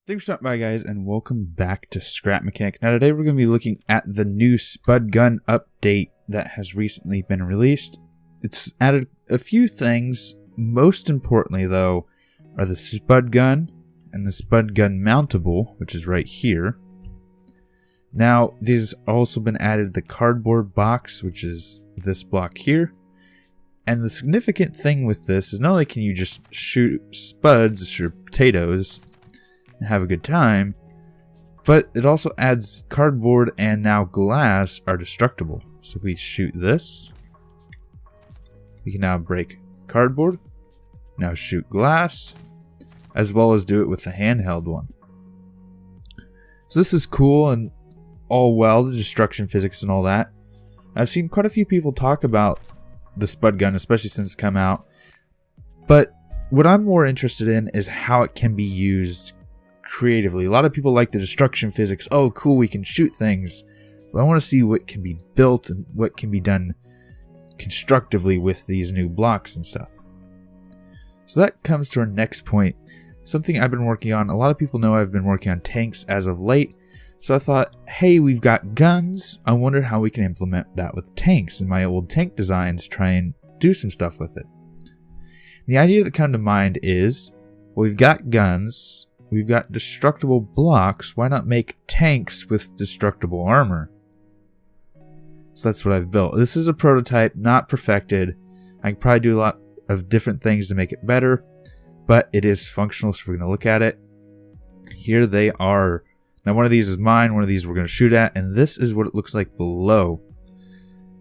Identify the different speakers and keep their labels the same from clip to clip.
Speaker 1: Thanks for stopping by, guys, and welcome back to Scrap Mechanic. Now today we're going to be looking at the new Spud gun update that has recently been released. It's added a few things. Most importantly, though, are the Spud gun and the Spud gun mountable, which is right here. Now, these also been added the cardboard box, which is this block here. And the significant thing with this is not only can you just shoot spuds or potatoes and have a good time, but it also adds cardboard and now glass are destructible. So if we shoot this, we can now break cardboard, now shoot glass, as well as do it with the handheld one. So this is cool and all well, the destruction physics and all that. I've seen quite a few people talk about the Spud gun, especially since it's come out. But what I'm more interested in is how it can be used creatively. A lot of people like the destruction physics. Oh, cool, we can shoot things. But I want to see what can be built and what can be done constructively with these new blocks and stuff. So that comes to our next point. Something I've been working on. A lot of people know I've been working on tanks as of late. So I thought, hey, we've got guns. I wonder how we can implement that with tanks in my old tank designs, try and do some stuff with it. The idea that came to mind is, well, we've got guns, we've got destructible blocks, why not make tanks with destructible armor? So that's what I've built. This is a prototype, not perfected. I can probably do a lot of different things to make it better, but it is functional, so we're going to look at it. Here they are. Now one of these is mine, one of these we're going to shoot at, and this is what it looks like below.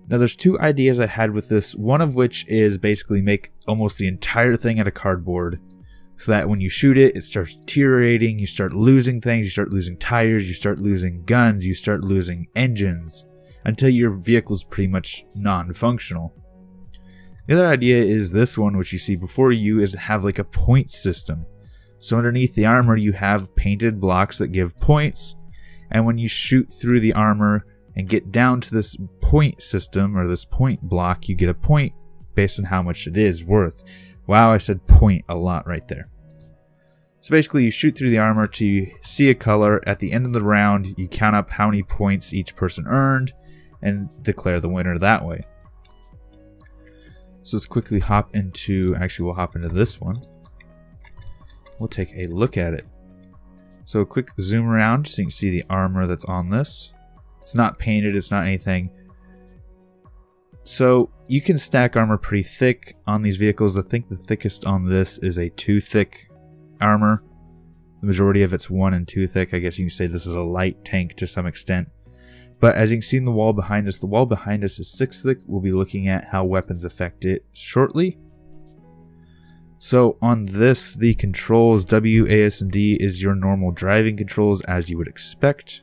Speaker 1: Now there's two ideas I had with this, one of which is basically make almost the entire thing out of cardboard, so that when you shoot it, it starts deteriorating, you start losing things, you start losing tires, you start losing guns, you start losing engines, until your vehicle's pretty much non-functional. The other idea is this one, which you see before you, is to have like a point system. So underneath the armor you have painted blocks that give points, and when you shoot through the armor and get down to this point system or this point block, you get a point based on how much it is worth. Wow, I said point a lot right there. So basically you shoot through the armor to see a color. At the end of the round you count up how many points each person earned and declare the winner that way. So let's quickly hop into, actually we'll hop into this one. We'll take a look at it. So a quick zoom around so you can see the armor that's on this. It's not painted, it's not anything. So you can stack armor pretty thick on these vehicles. I think the thickest on this is a 2 thick armor. The majority of it's 1 and 2 thick. I guess you can say this is a light tank to some extent. But as you can see in the wall behind us, the wall behind us is 6 thick. We'll be looking at how weapons affect it shortly. So on this, the controls, W, A, S, and D is your normal driving controls as you would expect.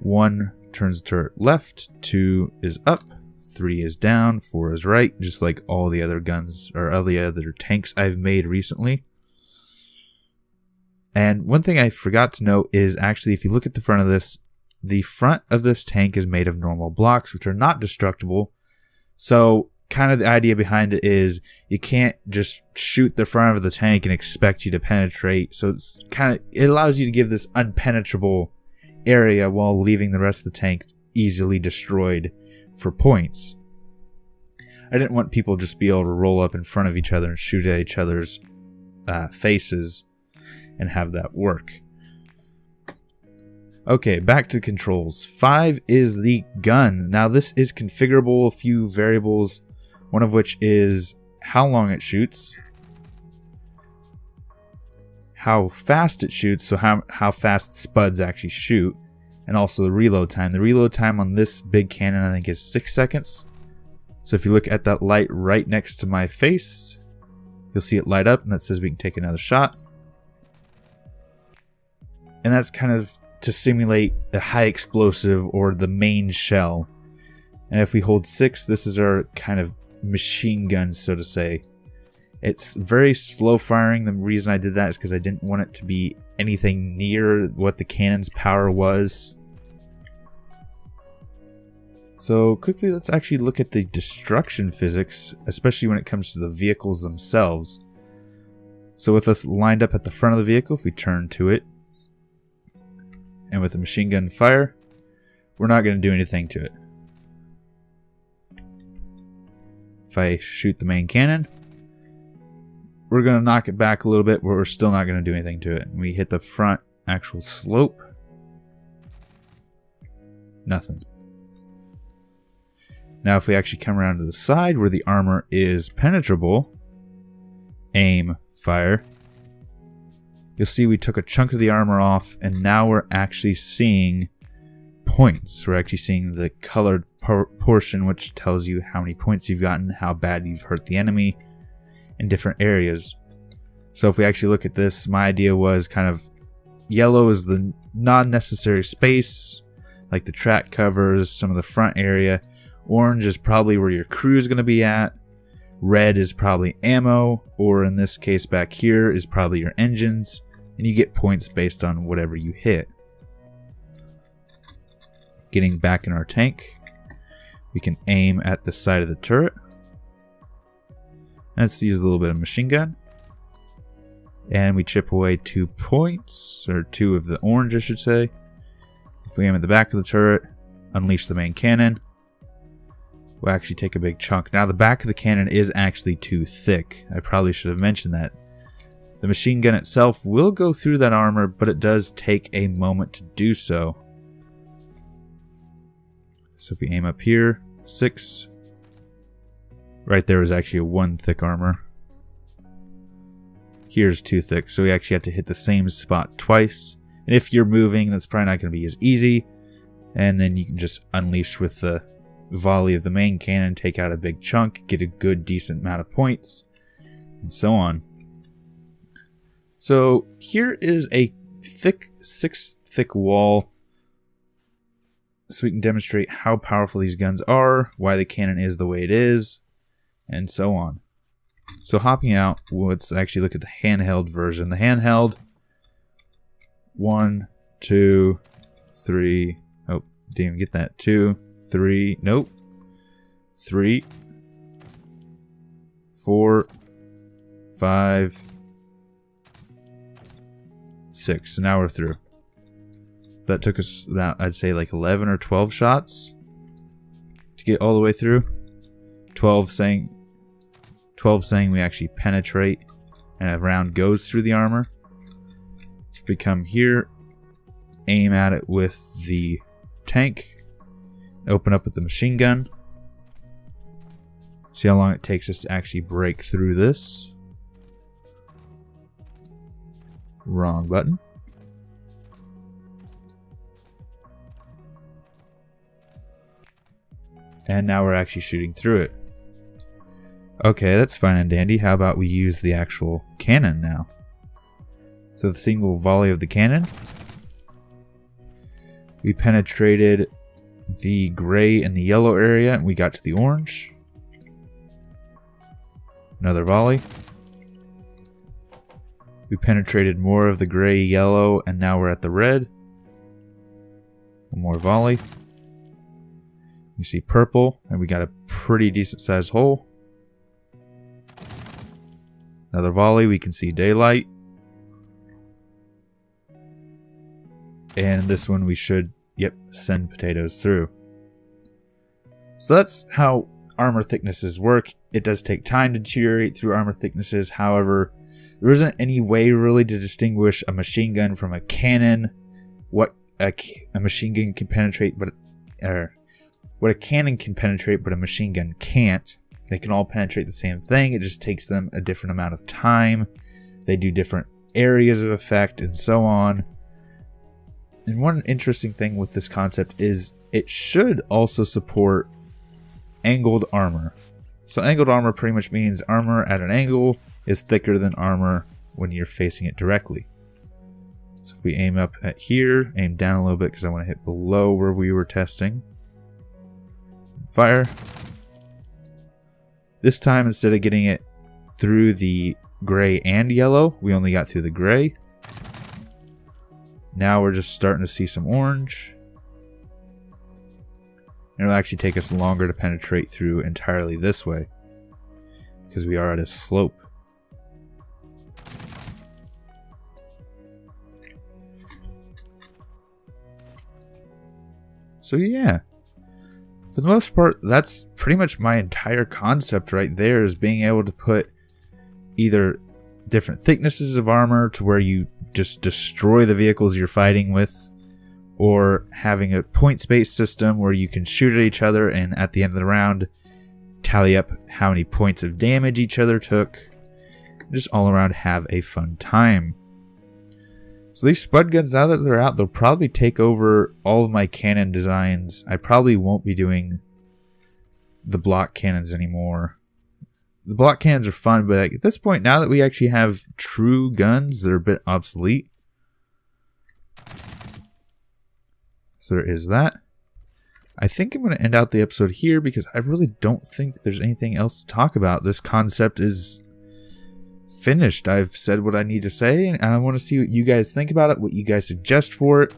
Speaker 1: 1 turns the turret left, 2 is up, 3 is down, 4 is right, just like all the other guns or all the other tanks I've made recently. And one thing I forgot to note is actually if you look at the front of this, the front of this tank is made of normal blocks which are not destructible. So kind of the idea behind it is you can't just shoot the front of the tank and expect you to penetrate. So it's it allows you to give this unpenetrable area while leaving the rest of the tank easily destroyed for points. I didn't want people just be able to roll up in front of each other and shoot at each other's faces and have that work. Okay, back to controls. 5 is the gun. Now this is configurable, a few variables, one of which is how long it shoots, how fast it shoots, so how fast spuds actually shoot, and also the reload time. The reload time on this big cannon I think is 6 seconds. So if you look at that light right next to my face, you'll see it light up and that says we can take another shot. And that's kind of to simulate a high explosive or the main shell. And if we hold 6, this is our kind of machine gun, so to say. It's very slow firing. The reason I did that is because I didn't want it to be anything near what the cannon's power was. So quickly let's actually look at the destruction physics, especially when it comes to the vehicles themselves. So with us lined up at the front of the vehicle, if we turn to it, and with the machine gun fire, we're not going to do anything to it. If I shoot the main cannon, we're going to knock it back a little bit, but we're still not going to do anything to it. We hit the front actual slope. Nothing. Now if we actually come around to the side where the armor is penetrable, aim, fire, you'll see we took a chunk of the armor off, and now we're actually seeing points. We're actually seeing the colored portion, which tells you how many points you've gotten, how bad you've hurt the enemy in different areas. So if we actually look at this, my idea was kind of yellow is the non-necessary space, like the track covers, some of the front area. Orange is probably where your crew is going to be at. Red is probably ammo, or in this case back here is probably your engines. And you get points based on whatever you hit. Getting back in our tank, we can aim at the side of the turret. Let's use a little bit of machine gun. And we chip away 2 points, or 2 of the orange I should say. If we aim at the back of the turret, unleash the main cannon, we'll actually take a big chunk. Now the back of the cannon is actually too thick. I probably should have mentioned that. The machine gun itself will go through that armor, but it does take a moment to do so. So if we aim up here, 6. Right there is actually a 1 thick armor. Here's 2 thick, so we actually have to hit the same spot twice. And if you're moving, that's probably not going to be as easy. And then you can just unleash with the volley of the main cannon, take out a big chunk, get a good decent amount of points, and so on. So here is a thick 6 thick wall, so we can demonstrate how powerful these guns are, why the cannon is the way it is, and so on. So hopping out, let's actually look at the handheld version. The handheld, 1, 2, 3, oh, didn't even get that, 2, 3, nope, 3, 4, 5, 6. So now we're through. That took us about, I'd say, like 11 or 12 shots to get all the way through. 12 saying we actually penetrate and a round goes through the armor. So if we come here, aim at it with the tank, open up with the machine gun, see how long it takes us to actually break through this. Wrong button. And now we're actually shooting through it. Okay, that's fine and dandy. How about we use the actual cannon now? So the single volley of the cannon. We penetrated the gray and the yellow area and we got to the orange. Another volley. We penetrated more of the gray, yellow, and now we're at the red. One more volley. You see purple, and we got a pretty decent sized hole. Another volley, we can see daylight. And this one we should, yep, send potatoes through. So that's how armor thicknesses work. It does take time to deteriorate through armor thicknesses. However, there isn't any way really to distinguish a machine gun from a cannon. What a machine gun can penetrate, but what a cannon can penetrate, but a machine gun can't. They can all penetrate the same thing. It just takes them a different amount of time. They do different areas of effect and so on. And one interesting thing with this concept is it should also support angled armor. So angled armor pretty much means armor at an angle is thicker than armor when you're facing it directly. So if we aim up at here, aim down a little bit because I want to hit below where we were testing. Fire. This time, instead of getting it through the gray and yellow, we only got through the gray. Now we're just starting to see some orange. And it'll actually take us longer to penetrate through entirely this way because we are at a slope. So yeah, for the most part, that's pretty much my entire concept right there, is being able to put either different thicknesses of armor to where you just destroy the vehicles you're fighting with, or having a points-based system where you can shoot at each other and at the end of the round tally up how many points of damage each other took. Just all around have a fun time. So these Spud guns, now that they're out, they'll probably take over all of my cannon designs. I probably won't be doing the block cannons anymore. The block cannons are fun, but at this point, now that we actually have true guns, they're a bit obsolete. So there is that. I think I'm going to end out the episode here because I really don't think there's anything else to talk about. This concept is finished. I've said what I need to say, and I want to see what you guys think about it, what you guys suggest for it,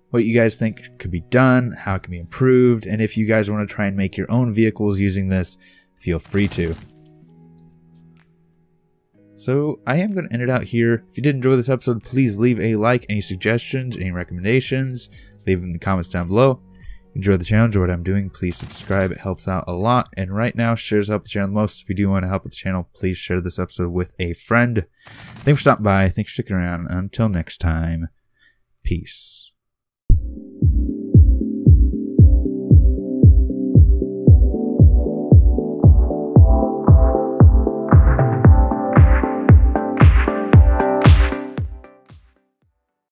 Speaker 1: what you guys think could be done, how it can be improved, and if you guys want to try and make your own vehicles using this, feel free to. So I am going to end it out here. If you did enjoy this episode, please leave a like. Any suggestions, any recommendations, leave them in the comments down below. Enjoy the channel, enjoy what I'm doing, please subscribe. It helps out a lot. And right now, shares help the channel the most. If you do want to help with the channel, please share this episode with a friend. Thanks for stopping by. Thanks for sticking around. Until next time, peace.